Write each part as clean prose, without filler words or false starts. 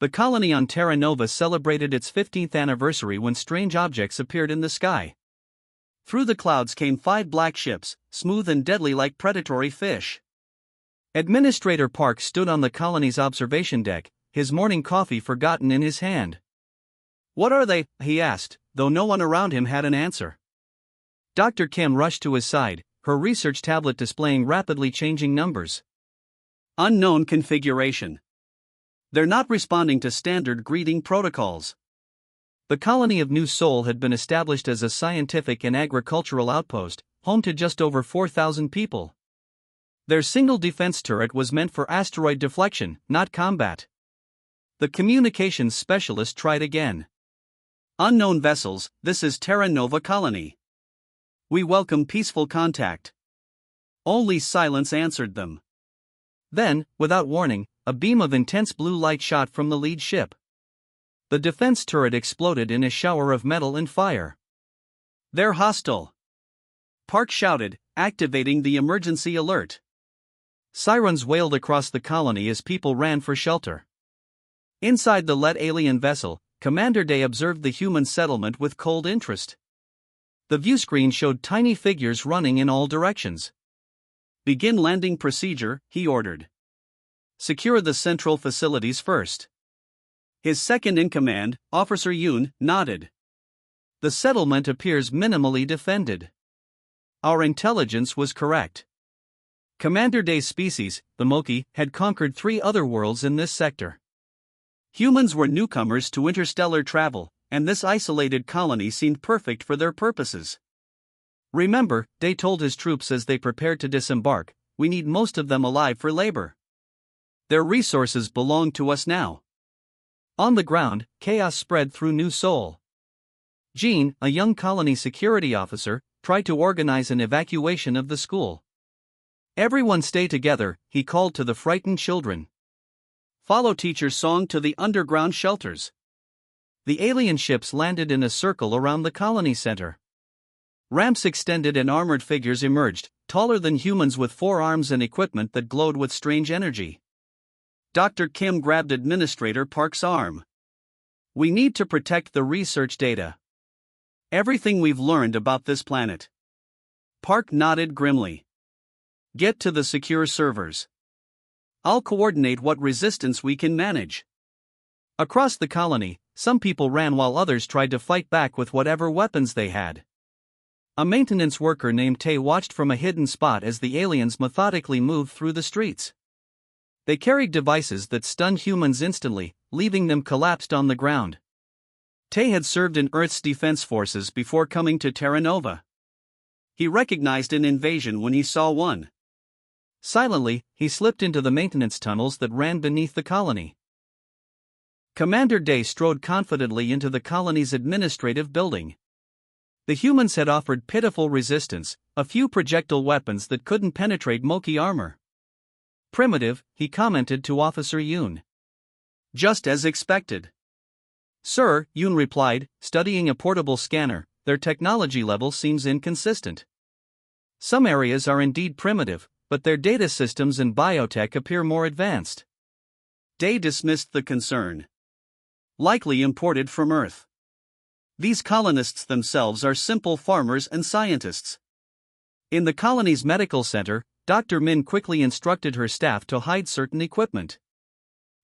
The colony on Terra Nova celebrated its 15th anniversary when strange objects appeared in the sky. Through the clouds came 5 black ships, smooth and deadly like predatory fish. Administrator Park stood on the colony's observation deck, his morning coffee forgotten in his hand. "What are they?" he asked, though no one around him had an answer. Dr. Kim rushed to his side, her research tablet displaying rapidly changing numbers. "Unknown configuration. They're not responding to standard greeting protocols." The colony of New Sol had been established as a scientific and agricultural outpost, home to just over 4,000 people. Their single defense turret was meant for asteroid deflection, not combat. The communications specialist tried again. "Unknown vessels, this is Terra Nova Colony. We welcome peaceful contact." Only silence answered them. Then, without warning, a beam of intense blue light shot from the lead ship. The defense turret exploded in a shower of metal and fire. "They're hostile!" Park shouted, activating the emergency alert. Sirens wailed across the colony as people ran for shelter. Inside the lead alien vessel, Commander Day observed the human settlement with cold interest. The viewscreen showed tiny figures running in all directions. "Begin landing procedure," he ordered. "Secure the central facilities first." His second-in-command, Officer Yoon, nodded. "The settlement appears minimally defended. Our intelligence was correct. Commander Day's species, the Moki, had conquered 3 other worlds in this sector. Humans were newcomers to interstellar travel, and this isolated colony seemed perfect for their purposes. Remember, Day told his troops as they prepared to disembark, we need most of them alive for labor. Their resources belong to us now." On the ground, chaos spread through New Sol. Jean, a young colony security officer, tried to organize an evacuation of the school. "Everyone stay together," he called to the frightened children. "Follow teacher's song to the underground shelters." The alien ships landed in a circle around the colony center. Ramps extended and armored figures emerged, taller than humans with 4 arms and equipment that glowed with strange energy. Dr. Kim grabbed Administrator Park's arm. "We need to protect the research data. Everything we've learned about this planet." Park nodded grimly. "Get to the secure servers. I'll coordinate what resistance we can manage." Across the colony, some people ran while others tried to fight back with whatever weapons they had. A maintenance worker named Tay watched from a hidden spot as the aliens methodically moved through the streets. They carried devices that stunned humans instantly, leaving them collapsed on the ground. Tay had served in Earth's defense forces before coming to Terra Nova. He recognized an invasion when he saw one. Silently, he slipped into the maintenance tunnels that ran beneath the colony. Commander Day strode confidently into the colony's administrative building. The humans had offered pitiful resistance, a few projectile weapons that couldn't penetrate Moki armor. "Primitive," he commented to Officer Yoon. "Just as expected." "Sir," Yoon replied, studying a portable scanner, "their technology level seems inconsistent. Some areas are indeed primitive, but their data systems and biotech appear more advanced." Day dismissed the concern. "Likely imported from Earth. These colonists themselves are simple farmers and scientists." In the colony's medical center, Dr. Min quickly instructed her staff to hide certain equipment.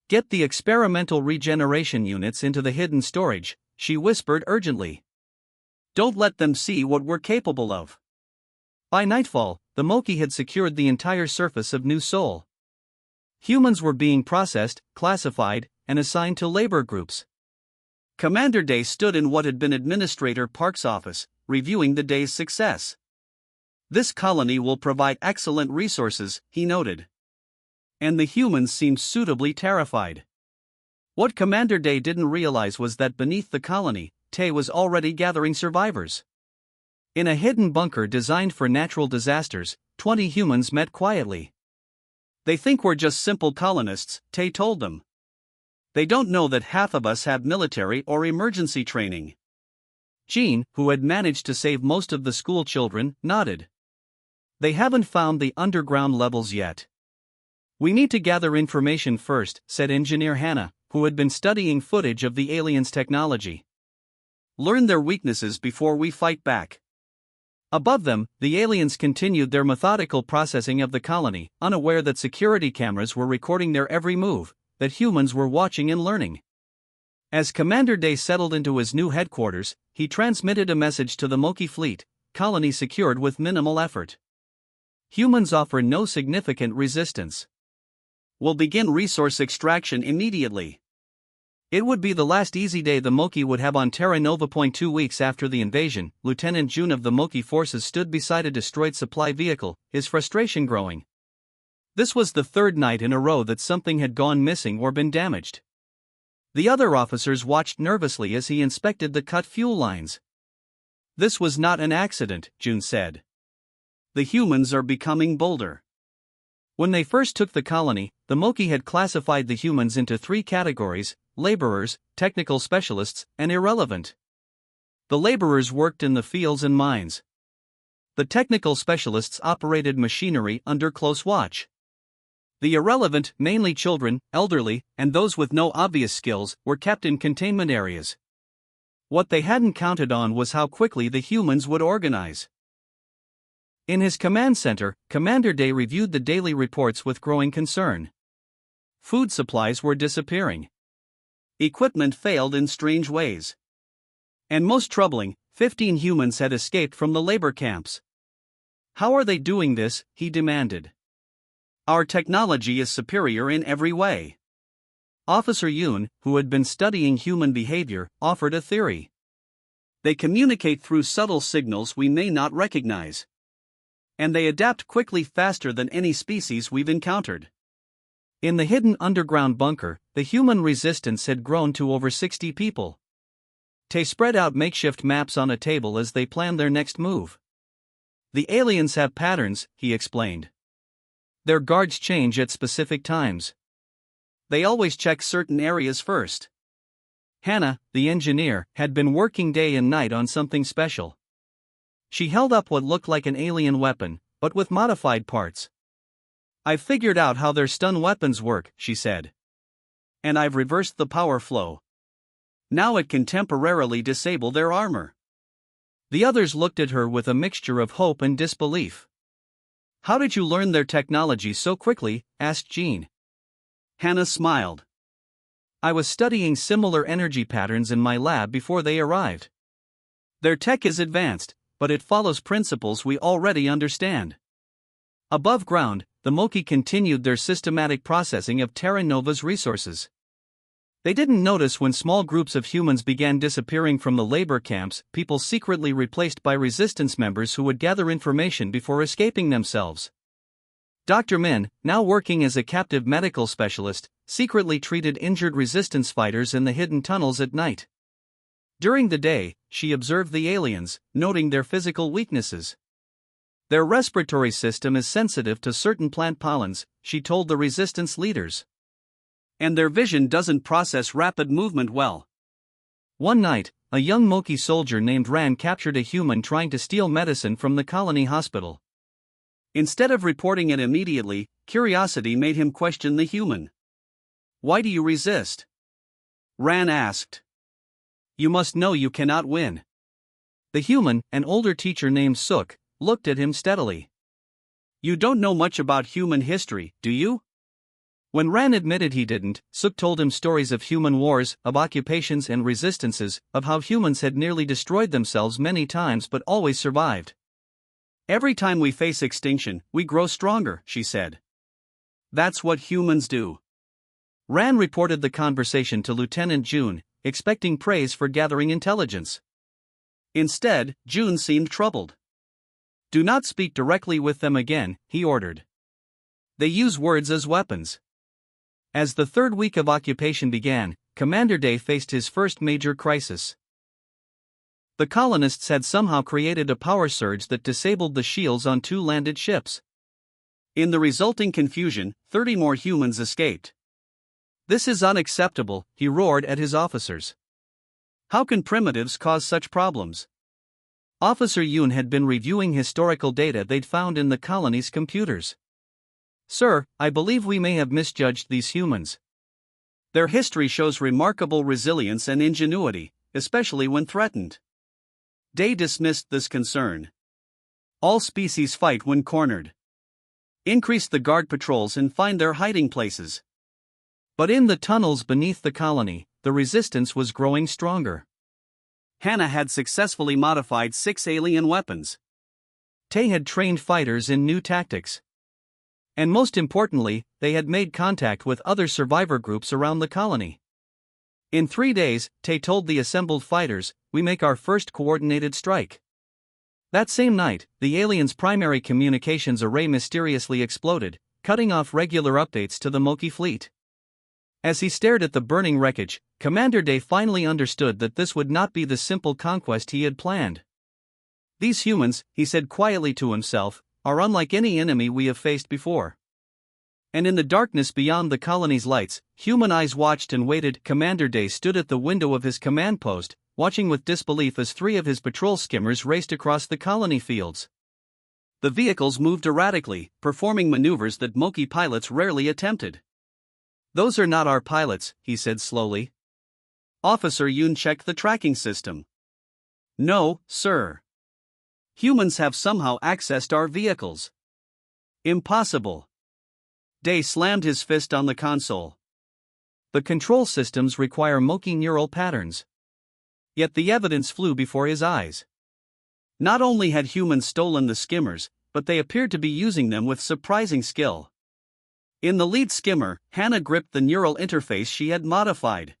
"Get the experimental regeneration units into the hidden storage," she whispered urgently. "Don't let them see what we're capable of." By nightfall, the Moki had secured the entire surface of New Sol. Humans were being processed, classified, and assigned to labor groups. Commander Day stood in what had been Administrator Park's office, reviewing the day's success. "This colony will provide excellent resources," he noted. And the humans seemed suitably terrified. What Commander Day didn't realize was that beneath the colony, Tay was already gathering survivors. In a hidden bunker designed for natural disasters, 20 humans met quietly. "They think we're just simple colonists," Tay told them. "They don't know that half of us have military or emergency training." Jean, who had managed to save most of the school children, nodded. "They haven't found the underground levels yet. We need to gather information first," said Engineer Hannah, who had been studying footage of the aliens' technology. Learn their weaknesses before we fight back. Above them, the aliens continued their methodical processing of the colony, unaware that security cameras were recording their every move, that humans were watching and learning. As Commander Day settled into his new headquarters, he transmitted a message to the Moki fleet: colony secured with minimal effort. Humans offer no significant resistance. We'll begin resource extraction immediately. It would be the last easy day the Moki would have on Terra Nova. 2 weeks after the invasion, Lieutenant June of the Moki forces stood beside a destroyed supply vehicle, his frustration growing. This was the third night in a row that something had gone missing or been damaged. The other officers watched nervously as he inspected the cut fuel lines. This was not an accident, June said. The humans are becoming bolder. When they first took the colony, the Moki had classified the humans into 3 categories: laborers, technical specialists, and irrelevant. The laborers worked in the fields and mines. The technical specialists operated machinery under close watch. The irrelevant, mainly children, elderly, and those with no obvious skills, were kept in containment areas. What they hadn't counted on was how quickly the humans would organize. In his command center, Commander Day reviewed the daily reports with growing concern. Food supplies were disappearing. Equipment failed in strange ways. And most troubling, 15 humans had escaped from the labor camps. How are they doing this? He demanded. Our technology is superior in every way. Officer Yoon, who had been studying human behavior, offered a theory. They communicate through subtle signals we may not recognize. And they adapt quickly, faster than any species we've encountered. In the hidden underground bunker, the human resistance had grown to over 60 people. They spread out makeshift maps on a table as they planned their next move. The aliens have patterns, he explained. Their guards change at specific times. They always check certain areas first. Hannah, the engineer, had been working day and night on something special. She held up what looked like an alien weapon, but with modified parts. I've figured out how their stun weapons work, she said. And I've reversed the power flow. Now it can temporarily disable their armor. The others looked at her with a mixture of hope and disbelief. How did you learn their technology so quickly? Asked Jean. Hannah smiled. I was studying similar energy patterns in my lab before they arrived. Their tech is advanced, but it follows principles we already understand. Above ground, the Moki continued their systematic processing of Terra Nova's resources. They didn't notice when small groups of humans began disappearing from the labor camps, people secretly replaced by resistance members who would gather information before escaping themselves. Dr. Min, now working as a captive medical specialist, secretly treated injured resistance fighters in the hidden tunnels at night. During the day, she observed the aliens, noting their physical weaknesses. Their respiratory system is sensitive to certain plant pollens, she told the resistance leaders. And their vision doesn't process rapid movement well. One night, a young Moki soldier named Ran captured a human trying to steal medicine from the colony hospital. Instead of reporting it immediately, curiosity made him question the human. Why do you resist? Ran asked. You must know you cannot win. The human, an older teacher named Suk, looked at him steadily. You don't know much about human history, do you? When Ran admitted he didn't, Suk told him stories of human wars, of occupations and resistances, of how humans had nearly destroyed themselves many times but always survived. Every time we face extinction, we grow stronger, she said. That's what humans do. Ran reported the conversation to Lieutenant June, expecting praise for gathering intelligence. Instead, June seemed troubled. Do not speak directly with them again, he ordered. They use words as weapons. As the third week of occupation began, Commander Day faced his first major crisis. The colonists had somehow created a power surge that disabled the shields on 2 landed ships. In the resulting confusion, 30 more humans escaped. This is unacceptable, he roared at his officers. How can primitives cause such problems? Officer Yoon had been reviewing historical data they'd found in the colony's computers. Sir, I believe we may have misjudged these humans. Their history shows remarkable resilience and ingenuity, especially when threatened. Day dismissed this concern. All species fight when cornered. Increase the guard patrols and find their hiding places. But in the tunnels beneath the colony, the resistance was growing stronger. Hannah had successfully modified 6 alien weapons. Tay had trained fighters in new tactics. And most importantly, they had made contact with other survivor groups around the colony. In 3 days, Tay told the assembled fighters, "We make our first coordinated strike." That same night, the aliens' primary communications array mysteriously exploded, cutting off regular updates to the Moki fleet. As he stared at the burning wreckage, Commander Day finally understood that this would not be the simple conquest he had planned. "These humans," he said quietly to himself, "are unlike any enemy we have faced before." And in the darkness beyond the colony's lights, human eyes watched and waited. Commander Day stood at the window of his command post, watching with disbelief as 3 of his patrol skimmers raced across the colony fields. The vehicles moved erratically, performing maneuvers that Moki pilots rarely attempted. "Those are not our pilots," he said slowly. Officer Yoon checked the tracking system. "No, sir. Humans have somehow accessed our vehicles." "Impossible." Day slammed his fist on the console. "The control systems require Moki neural patterns." Yet the evidence flew before his eyes. Not only had humans stolen the skimmers, but they appeared to be using them with surprising skill. In the lead skimmer, Hannah gripped the neural interface she had modified.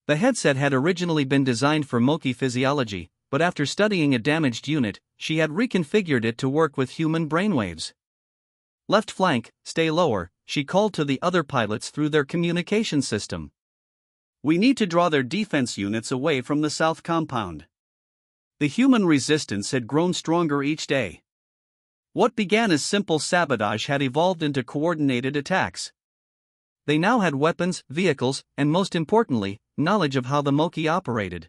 The headset had originally been designed for Moki physiology, but after studying a damaged unit, she had reconfigured it to work with human brainwaves. "Left flank, stay lower," she called to the other pilots through their communication system. "We need to draw their defense units away from the south compound." The human resistance had grown stronger each day. What began as simple sabotage had evolved into coordinated attacks. They now had weapons, vehicles, and most importantly, knowledge of how the Moki operated.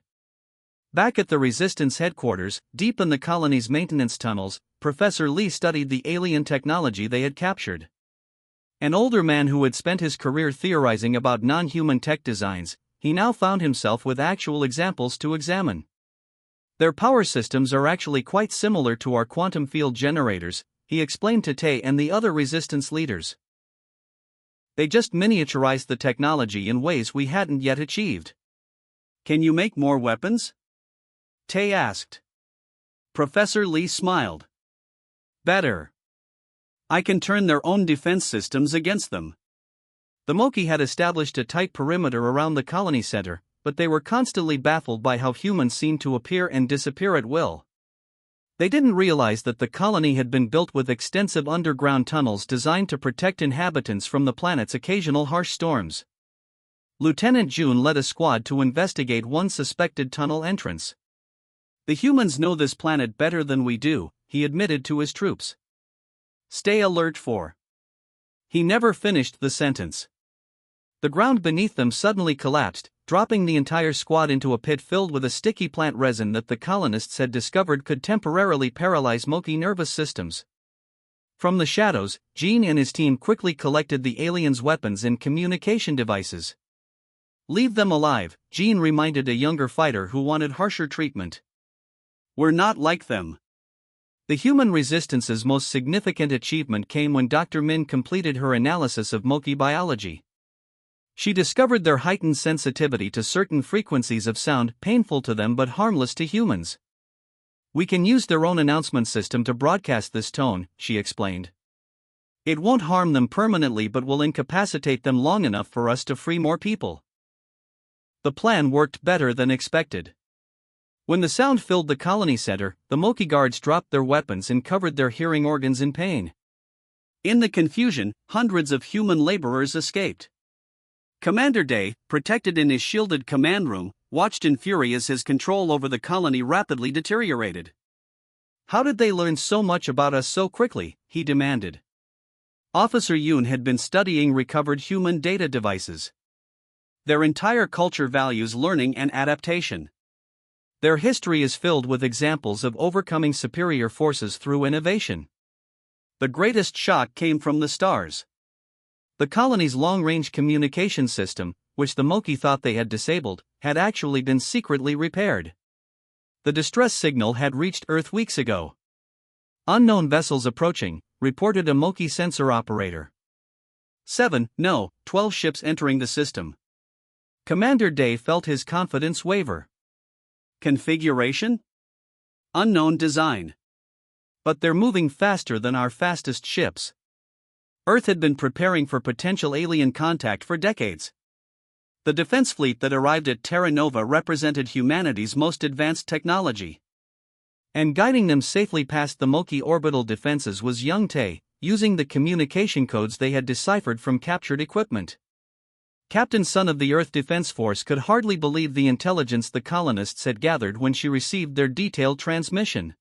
Back at the Resistance headquarters, deep in the colony's maintenance tunnels, Professor Lee studied the alien technology they had captured. An older man who had spent his career theorizing about non-human tech designs, he now found himself with actual examples to examine. "Their power systems are actually quite similar to our quantum field generators," he explained to Tay and the other Resistance leaders. "They just miniaturized the technology in ways we hadn't yet achieved." "Can you make more weapons?" Tay asked. Professor Lee smiled. "Better. I can turn their own defense systems against them." The Moki had established a tight perimeter around the colony center, but they were constantly baffled by how humans seemed to appear and disappear at will. They didn't realize that the colony had been built with extensive underground tunnels designed to protect inhabitants from the planet's occasional harsh storms. Lieutenant June led a squad to investigate one suspected tunnel entrance. "The humans know this planet better than we do," he admitted to his troops. "Stay alert for." He never finished the sentence. The ground beneath them suddenly collapsed, dropping the entire squad into a pit filled with a sticky plant resin that the colonists had discovered could temporarily paralyze Moki nervous systems. From the shadows, Gene and his team quickly collected the aliens' weapons and communication devices. "Leave them alive," Gene reminded a younger fighter who wanted harsher treatment. "We're not like them." The human resistance's most significant achievement came when Dr. Min completed her analysis of Moki biology. She discovered their heightened sensitivity to certain frequencies of sound, painful to them but harmless to humans. "We can use their own announcement system to broadcast this tone," she explained. "It won't harm them permanently but will incapacitate them long enough for us to free more people." The plan worked better than expected. When the sound filled the colony center, the Moki guards dropped their weapons and covered their hearing organs in pain. In the confusion, hundreds of human laborers escaped. Commander Day, protected in his shielded command room, watched in fury as his control over the colony rapidly deteriorated. "How did they learn so much about us so quickly?" he demanded. Officer Yoon had been studying recovered human data devices. "Their entire culture values learning and adaptation. Their history is filled with examples of overcoming superior forces through innovation. The greatest shock came from the stars. The colony's long-range communication system, which the Moki thought they had disabled, had actually been secretly repaired. The distress signal had reached Earth weeks ago. "Unknown vessels approaching," reported a Moki sensor operator. 12 ships entering the system. Commander Day felt his confidence waver. Configuration? Unknown design. But they're moving faster than our fastest ships. Earth had been preparing for potential alien contact for decades. The defense fleet that arrived at Terra Nova represented humanity's most advanced technology. And guiding them safely past the Moki orbital defenses was Young Tae, using the communication codes they had deciphered from captured equipment. Captain Sun of the Earth Defense Force could hardly believe the intelligence the colonists had gathered when she received their detailed transmission.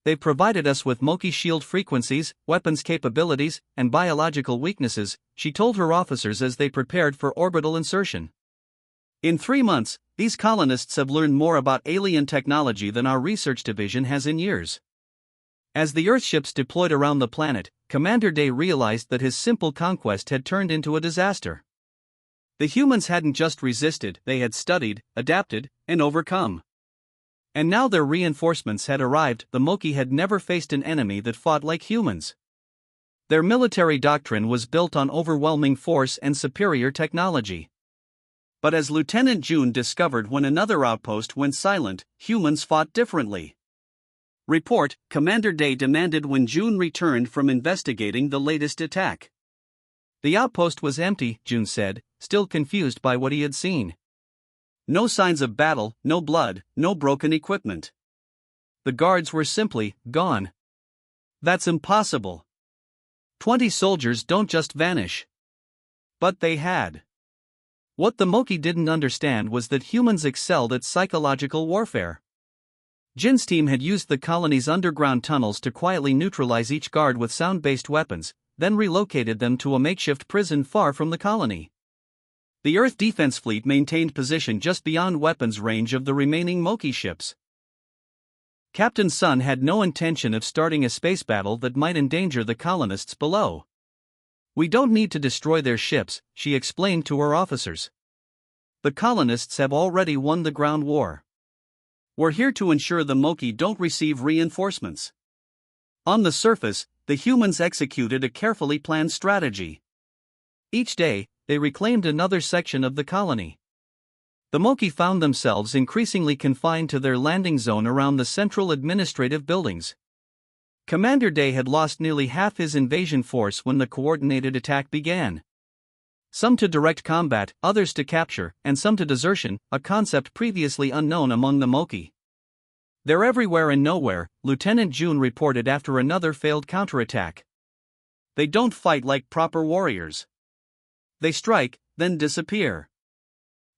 "They provided us with Moki shield frequencies, weapons capabilities, and biological weaknesses," she told her officers as they prepared for orbital insertion. "In 3 months, these colonists have learned more about alien technology than our research division has in years." As the Earthships deployed around the planet, Commander Day realized that his simple conquest had turned into a disaster. The humans hadn't just resisted, they had studied, adapted, and overcome. And now their reinforcements had arrived. The Moki had never faced an enemy that fought like humans. Their military doctrine was built on overwhelming force and superior technology. But as Lieutenant June discovered when another outpost went silent, humans fought differently. Report, Commander Day demanded when June returned from investigating the latest attack. The outpost was empty, June said, still confused by what he had seen. No signs of battle, no blood, no broken equipment. The guards were simply gone. That's impossible. 20 soldiers don't just vanish. But they had. What the Moki didn't understand was that humans excelled at psychological warfare. Jin's team had used the colony's underground tunnels to quietly neutralize each guard with sound-based weapons, then relocated them to a makeshift prison far from the colony. The Earth Defense Fleet maintained position just beyond weapons range of the remaining Moki ships. Captain Sun had no intention of starting a space battle that might endanger the colonists below. "We don't need to destroy their ships," she explained to her officers. "The colonists have already won the ground war. We're here to ensure the Moki don't receive reinforcements." On the surface, the humans executed a carefully planned strategy. Each day, they reclaimed another section of the colony. The Moki found themselves increasingly confined to their landing zone around the central administrative buildings. Commander Day had lost nearly half his invasion force when the coordinated attack began. Some to direct combat, others to capture, and some to desertion, a concept previously unknown among the Moki. "They're everywhere and nowhere," Lieutenant June reported after another failed counterattack. "They don't fight like proper warriors. They strike, then disappear."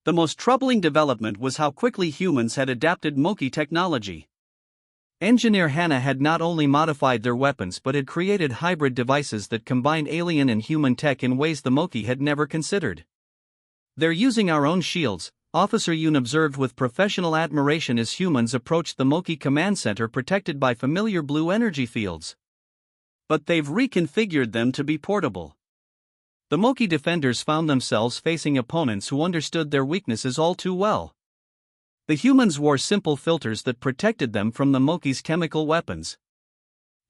The most troubling development was how quickly humans had adapted Moki technology. Engineer Hannah had not only modified their weapons but had created hybrid devices that combined alien and human tech in ways the Moki had never considered. "They're using our own shields," Officer Yoon observed with professional admiration as humans approached the Moki command center protected by familiar blue energy fields. "But they've reconfigured them to be portable." The Moki defenders found themselves facing opponents who understood their weaknesses all too well. The humans wore simple filters that protected them from the Moki's chemical weapons.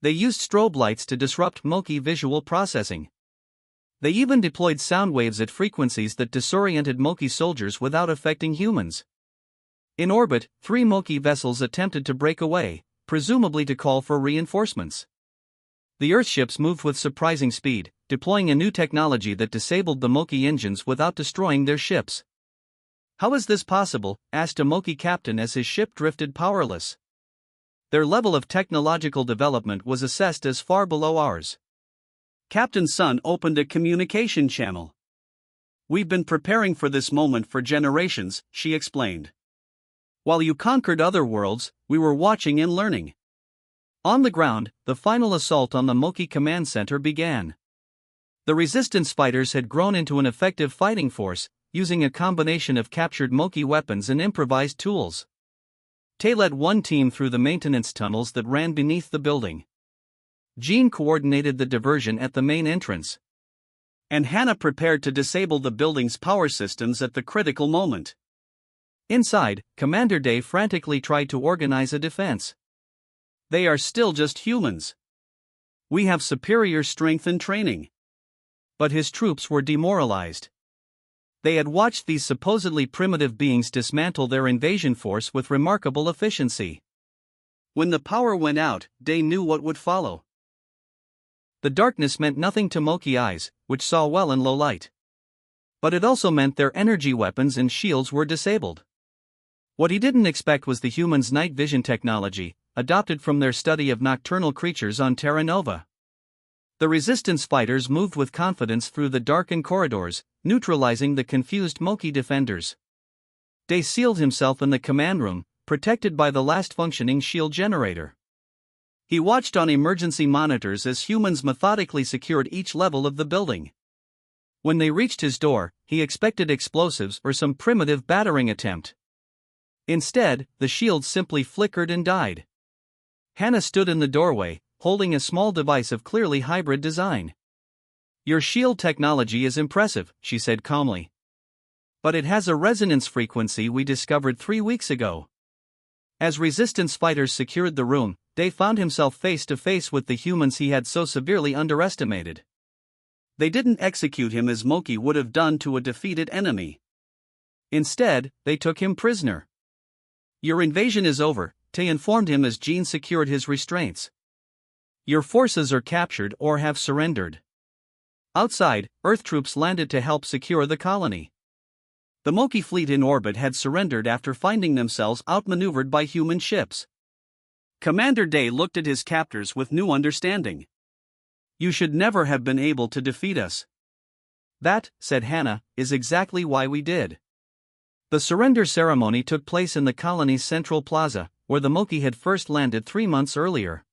They used strobe lights to disrupt Moki visual processing. They even deployed sound waves at frequencies that disoriented Moki soldiers without affecting humans. In orbit, 3 Moki vessels attempted to break away, presumably to call for reinforcements. The Earthships moved with surprising speed, deploying a new technology that disabled the Moki engines without destroying their ships. "How is this possible?" asked a Moki captain as his ship drifted powerless. Their level of technological development was assessed as far below ours. Captain Sun opened a communication channel. "We've been preparing for this moment for generations," she explained. "While you conquered other worlds, we were watching and learning." On the ground, the final assault on the Moki command center began. The resistance fighters had grown into an effective fighting force, using a combination of captured Moki weapons and improvised tools. Tae led one team through the maintenance tunnels that ran beneath the building. Jean coordinated the diversion at the main entrance. and Hannah prepared to disable the building's power systems at the critical moment. Inside, Commander Day frantically tried to organize a defense. They are still just humans. We have superior strength and training. But his troops were demoralized. They had watched these supposedly primitive beings dismantle their invasion force with remarkable efficiency. When the power went out, Day knew what would follow. The darkness meant nothing to Moki eyes, which saw well in low light. But it also meant their energy weapons and shields were disabled. What he didn't expect was the humans' night vision technology, adopted from their study of nocturnal creatures on Terra Nova. The resistance fighters moved with confidence through the darkened corridors, neutralizing the confused Moki defenders. Day sealed himself in the command room, protected by the last functioning shield generator. He watched on emergency monitors as humans methodically secured each level of the building. When they reached his door, he expected explosives or some primitive battering attempt. Instead, the shields simply flickered and died. Hannah stood in the doorway, holding a small device of clearly hybrid design. "Your shield technology is impressive," she said calmly. "But it has a resonance frequency we discovered 3 weeks ago." As resistance fighters secured the room, Day found himself face to face with the humans he had so severely underestimated. They didn't execute him as Moki would have done to a defeated enemy. Instead, they took him prisoner. "Your invasion is over," Tay informed him as Jean secured his restraints. "Your forces are captured or have surrendered." Outside, Earth troops landed to help secure the colony. The Moki fleet in orbit had surrendered after finding themselves outmaneuvered by human ships. Commander Day looked at his captors with new understanding. "You should never have been able to defeat us." "That," said Hannah, "is exactly why we did." The surrender ceremony took place in the colony's central plaza, where the Moki had first landed 3 months earlier.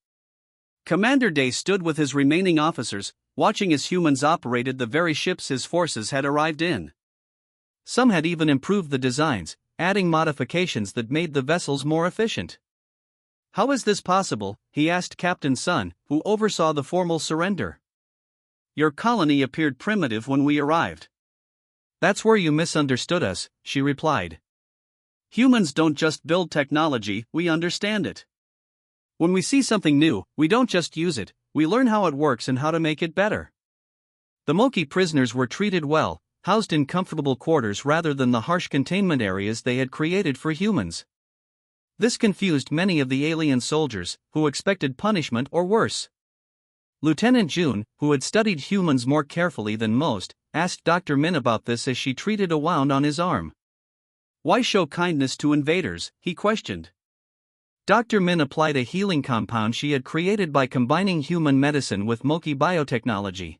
Commander Day stood with his remaining officers, watching as humans operated the very ships his forces had arrived in. Some had even improved the designs, adding modifications that made the vessels more efficient. "How is this possible?" he asked Captain Sun, who oversaw the formal surrender. "Your colony appeared primitive when we arrived." "That's where you misunderstood us," she replied. "Humans don't just build technology, we understand it. When we see something new, we don't just use it, we learn how it works and how to make it better." The Moki prisoners were treated well, housed in comfortable quarters rather than the harsh containment areas they had created for humans. This confused many of the alien soldiers, who expected punishment or worse. Lieutenant June, who had studied humans more carefully than most, asked Dr. Min about this as she treated a wound on his arm. "Why show kindness to invaders?" he questioned. Dr. Min applied a healing compound she had created by combining human medicine with Moki biotechnology.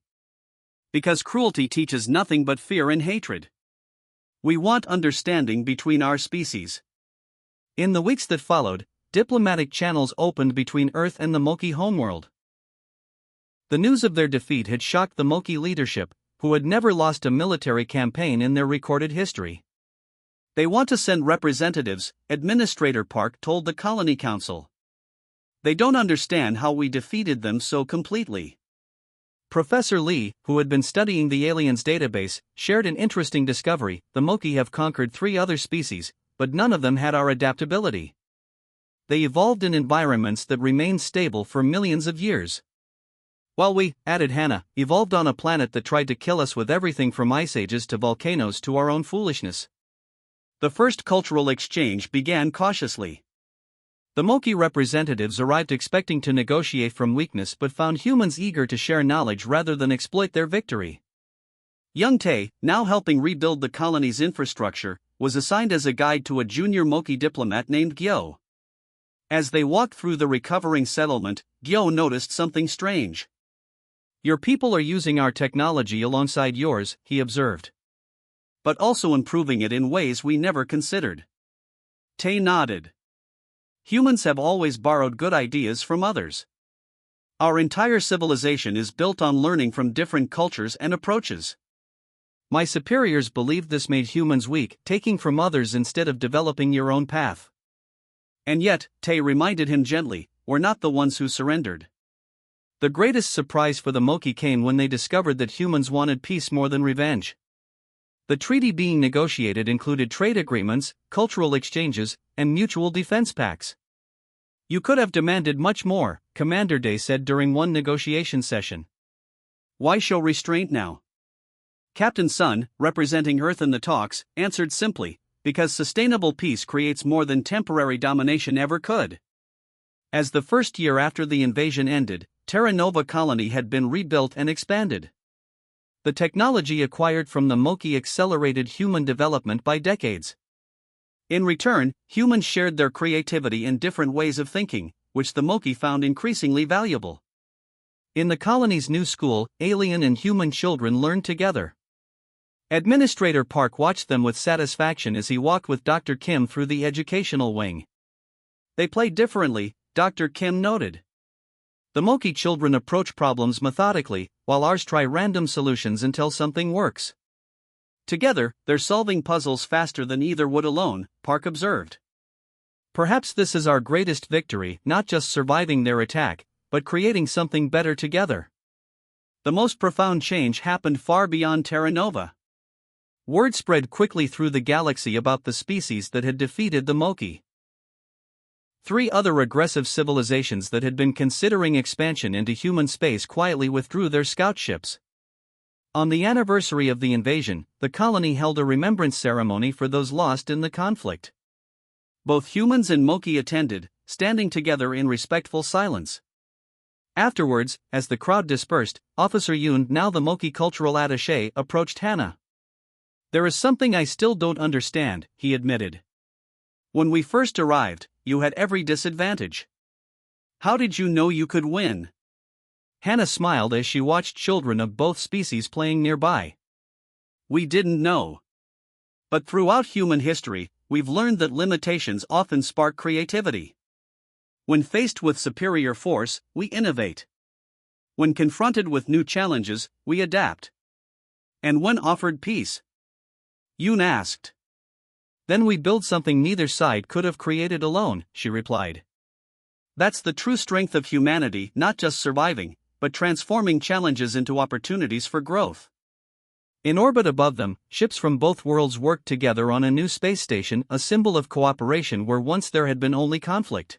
"Because cruelty teaches nothing but fear and hatred. We want understanding between our species." In the weeks that followed, diplomatic channels opened between Earth and the Moki homeworld. The news of their defeat had shocked the Moki leadership, who had never lost a military campaign in their recorded history. "They want to send representatives," Administrator Park told the Colony Council. "They don't understand how we defeated them so completely." Professor Lee, who had been studying the aliens' database, shared an interesting discovery: the Moki have conquered 3 other species, but none of them had our adaptability. They evolved in environments that remained stable for millions of years. "While we," added Hannah, "evolved on a planet that tried to kill us with everything from ice ages to volcanoes to our own foolishness." The first cultural exchange began cautiously. The Moki representatives arrived expecting to negotiate from weakness but found humans eager to share knowledge rather than exploit their victory. Young Tay, now helping rebuild the colony's infrastructure, was assigned as a guide to a junior Moki diplomat named Gyo. As they walked through the recovering settlement, Gyo noticed something strange. "Your people are using our technology alongside yours," he observed. "But also improving it in ways we never considered." Tay nodded. "Humans have always borrowed good ideas from others. Our entire civilization is built on learning from different cultures and approaches. My superiors believed this made humans weak, taking from others instead of developing your own path." "And yet," Tay reminded him gently, "we're not the ones who surrendered. The greatest surprise for the Moki came when they discovered that humans wanted peace more than revenge. The treaty being negotiated included trade agreements, cultural exchanges, and mutual defense pacts. "You could have demanded much more," Commander Day said during one negotiation session. "Why show restraint now?" Captain Sun, representing Earth in the talks, answered simply, "Because sustainable peace creates more than temporary domination ever could." As the first year after the invasion ended, Terra Nova Colony had been rebuilt and expanded. The technology acquired from the Moki accelerated human development by decades. In return, humans shared their creativity and different ways of thinking, which the Moki found increasingly valuable. In the colony's new school, alien and human children learned together. Administrator Park watched them with satisfaction as he walked with Dr. Kim through the educational wing. "They play differently," Dr. Kim noted. "The Moki children approach problems methodically, while ours try random solutions until something works. Together, they're solving puzzles faster than either would alone," Park observed. "Perhaps this is our greatest victory, not just surviving their attack, but creating something better together." The most profound change happened far beyond Terra Nova. Word spread quickly through the galaxy about the species that had defeated the Moki. 3 other aggressive civilizations that had been considering expansion into human space quietly withdrew their scout ships. On the anniversary of the invasion, the colony held a remembrance ceremony for those lost in the conflict. Both humans and Moki attended, standing together in respectful silence. Afterwards, as the crowd dispersed, Officer Yoon, now the Moki cultural attaché, approached Hannah. "There is something I still don't understand," he admitted. "When we first arrived, you had every disadvantage. How did you know you could win?" Hannah smiled as she watched children of both species playing nearby. "We didn't know. But throughout human history, we've learned that limitations often spark creativity. When faced with superior force, we innovate. When confronted with new challenges, we adapt. And when offered peace?" Yoon asked. "Then we build something neither side could have created alone," she replied. "That's the true strength of humanity, not just surviving, but transforming challenges into opportunities for growth." In orbit above them, ships from both worlds worked together on a new space station, a symbol of cooperation where once there had been only conflict.